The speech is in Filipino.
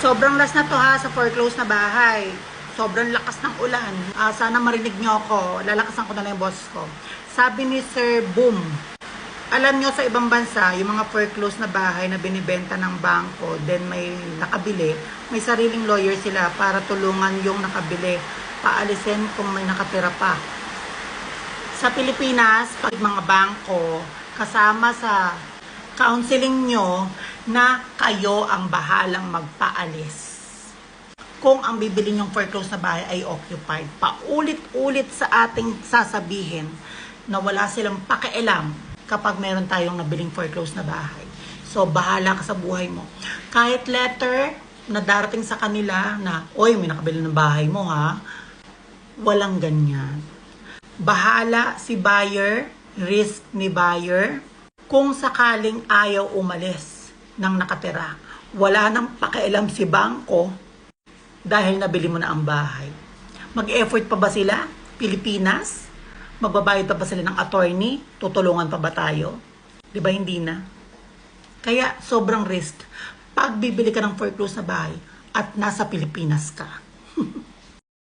Sobrang last na to ha, sa foreclosed na bahay. Sobrang lakas ng ulan. Sana marinig nyo ako. Lalakasan ko na lang yung boses ko. Sabi ni Sir Boom, alam nyo sa ibang bansa, yung mga foreclosed na bahay na binibenta ng bangko, then may nakabili, may sariling lawyer sila para tulungan yung nakabili, paalisin kung may nakatira pa. Sa Pilipinas, pag mga bangko, kasama sa counseling nyo na kayo ang bahalang magpaalis kung ang bibili nyong foreclosed na bahay ay occupied. Paulit-ulit sa ating sasabihin na wala silang pakialam kapag meron tayong nabiling foreclosed na bahay. So, bahala ka sa buhay mo. Kahit letter na darating sa kanila na, oy, may nakabili ng bahay mo ha, walang ganyan. Bahala si buyer, risk ni buyer, kung sakaling ayaw umalis ng nakatira. Wala nang pakialam si bangko dahil nabili mo na ang bahay. Mag-effort pa ba sila? Pilipinas? Magbabayad pa ba sila ng attorney? Tutulungan pa ba tayo? Di ba hindi na? Kaya sobrang risk. Pag bibili ka ng foreclosed na bahay at nasa Pilipinas ka.